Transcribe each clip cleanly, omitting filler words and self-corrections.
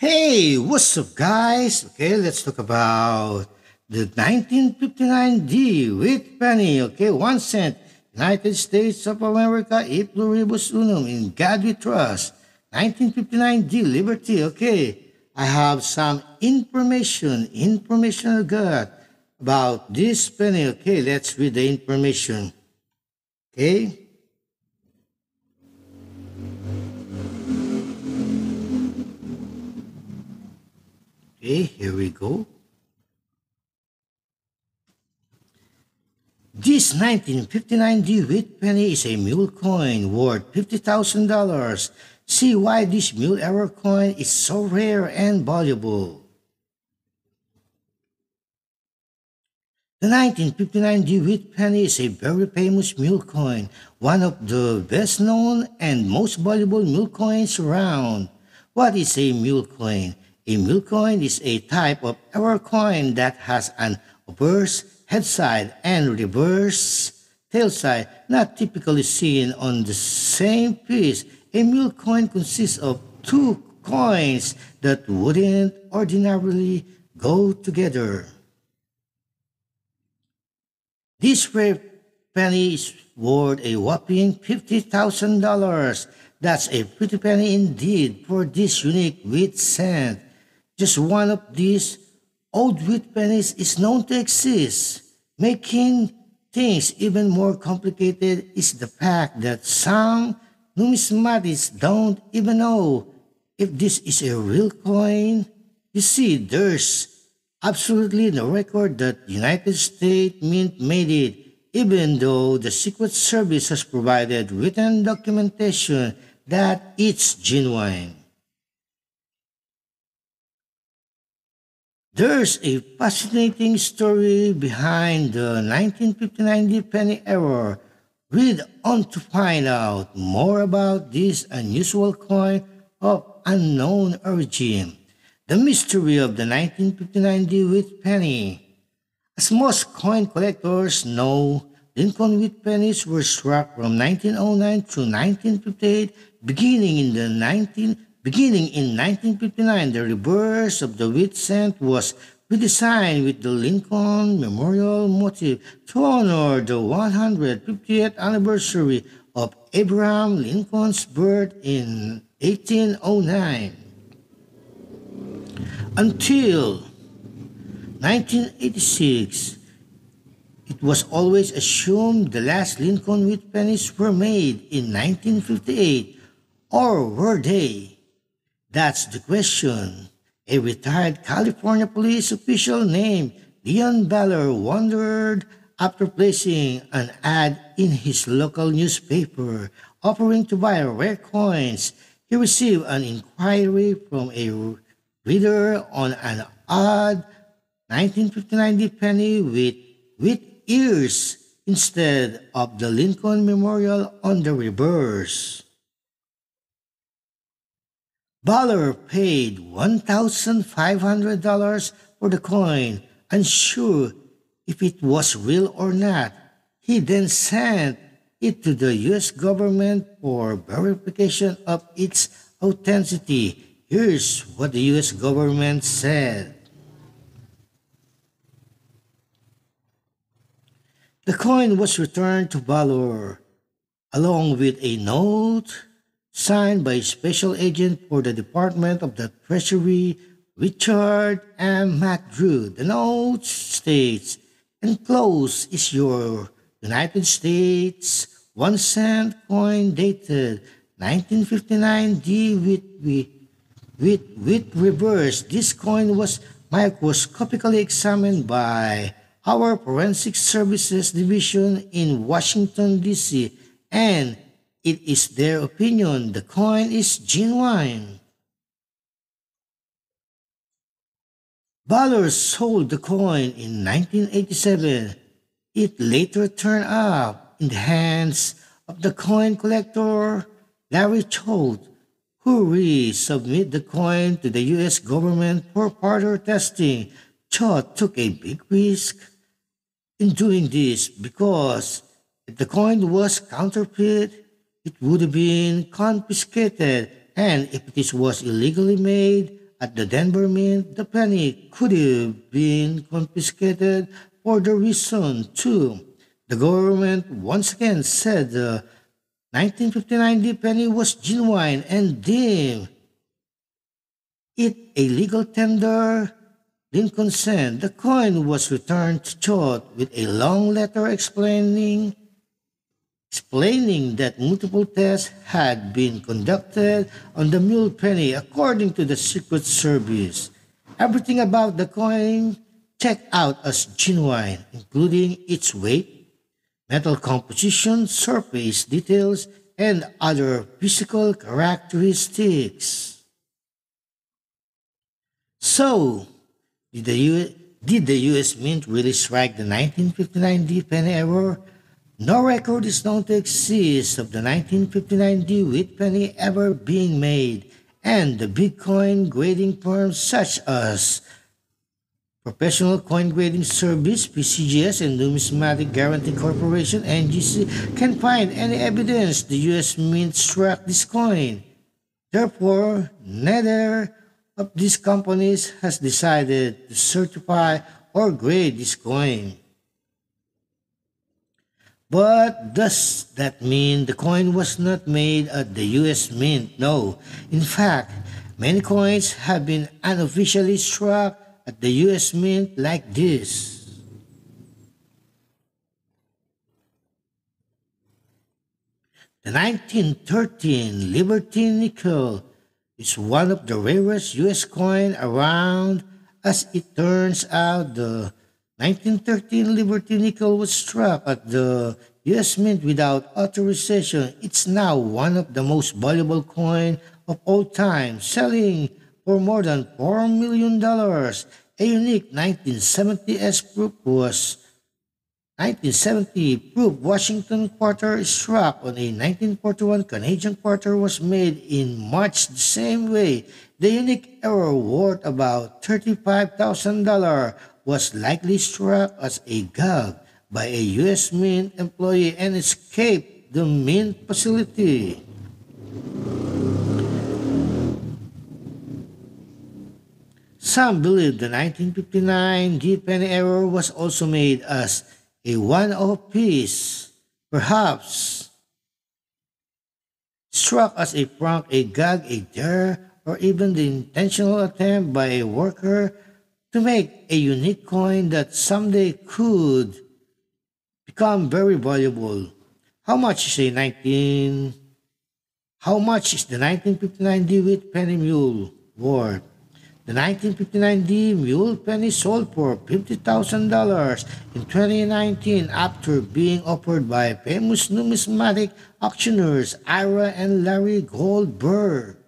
Hey, what's up, guys? Okay, let's talk about the 1959 D with penny. Okay, 1 cent. United States of America, e pluribus unum, in God we trust. 1959 D Liberty. Okay, I have some information I got about this penny. Okay, let's read the information. Okay, okay, here we go. This 1959 DeWitt penny is a mule coin worth $50,000. See why this mule error coin is so rare and valuable. The 1959 DeWitt penny is a very famous mule coin, one of the best known and most valuable mule coins around. What is a mule coin? A mule coin is a type of error coin that has an obverse head side and reverse tail side, not typically seen on the same piece. A mule coin consists of two coins that wouldn't ordinarily go together. This rare penny is worth a whopping $50,000. That's a pretty penny indeed for this unique wheat cent. Just one of these old wheat pennies is known to exist. Making things even more complicated is the fact that some numismatists don't even know if this is a real coin. You see, there's absolutely no record that United States Mint made it, even though the Secret Service has provided written documentation that it's genuine. There's a fascinating story behind the 1959 penny error. Read on to find out more about this unusual coin of unknown origin. The mystery of the 1959 DeWitt penny. As most coin collectors know, Lincoln wheat pennies were struck from 1909 to 1958, beginning in 1959. The reverse of the wheat cent was redesigned with the Lincoln Memorial motif to honor the 150th anniversary of Abraham Lincoln's birth in 1809. Until 1986, it was always assumed the last Lincoln wheat pennies were made in 1958, or were they? That's the question. A retired California police official named Leon Baller wondered after placing an ad in his local newspaper offering to buy rare coins. He received an inquiry from a reader on an odd 1959 penny with ears instead of the Lincoln Memorial on the reverse. Baller paid $1,500 for the coin, unsure if it was real or not. He then sent it to the US government for verification of its authenticity. Here's what the US government said. The coin was returned to Baller along with a note signed by Special Agent for the Department of the Treasury, Richard M. McDrew. The note states, enclosed is your United States 1 cent coin dated 1959 D with reverse. This coin was microscopically examined by our Forensic Services Division in Washington, D.C., and it is their opinion the coin is genuine. Ballard sold the coin in 1987. It later turned up in the hands of the coin collector Larry Choate, who resubmitted the coin to the US government for further testing. Choate took a big risk in doing this because if the coin was counterfeit, it would have been confiscated, and if it was illegally made, at the Denver Mint, the penny could have been confiscated for the reason, too. The government once again said the 1959 D penny was genuine and deemed it a legal tender. Lincoln said the coin was returned to Todd with a long letter explaining that multiple tests had been conducted on the mule penny according to the Secret Service. Everything about the coin checked out as genuine, including its weight, metal composition, surface details, and other physical characteristics. So, did the US Mint really strike the 1959 D penny error? No record is known to exist of the 1959 D wheat penny ever being made, and the big coin grading firms such as Professional Coin Grading Service, PCGS, and Numismatic Guaranty Corporation, NGC, can find any evidence the US Mint struck this coin. Therefore, neither of these companies has decided to certify or grade this coin. But does that mean the coin was not made at the US Mint? No. In fact, many coins have been unofficially struck at the US Mint like this. The 1913 Liberty Nickel is one of the rarest US coin around. As it turns out, the 1913 Liberty Nickel was struck at the US Mint without authorization. It's now one of the most valuable coin of all time, selling for more than $4 million. A unique 1970s proof was 1970 proof Washington quarter struck on a 1941 Canadian quarter was made in much the same way. The unique error worth about $35,000 was likely struck as a gag by a U.S. Mint employee and escaped the Mint facility. Some believe the 1959 D penny error was also made as a one-off piece, perhaps struck as a prank, a gag, a dare, or even the intentional attempt by a worker to make a unique coin that someday could become very valuable. How much is a 19 How much is the 1959 DeWitt penny mule worth? The 1959 D mule penny sold for $50,000 in 2019 after being offered by famous numismatic auctioneers Ira and Larry Goldberg.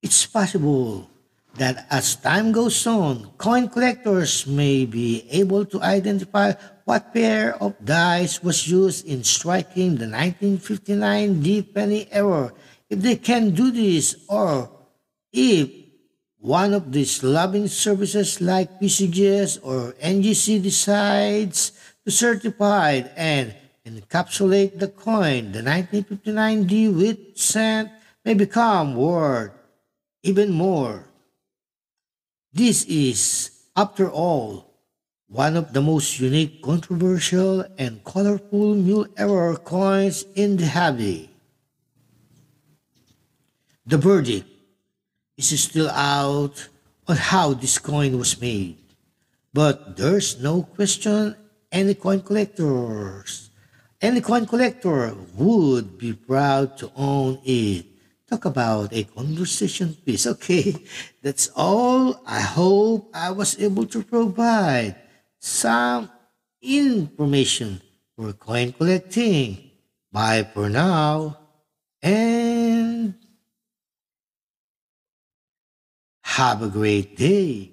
It's possible that as time goes on, coin collectors may be able to identify what pair of dice was used in striking the 1959 D penny error. If they can do this, or if one of these lobbying services like PCGS or NGC decides to certify and encapsulate the coin, the 1959 D with cent may become worth even more. This is, after all, one of the most unique, controversial, and colorful mule error coins in the hobby. The verdict is still out on how this coin was made, but there's no question any coin collector would be proud to own it. Talk about a conversation piece. Okay, that's all. I hope I was able to provide some information for coin collecting. Bye for now, and have a great day.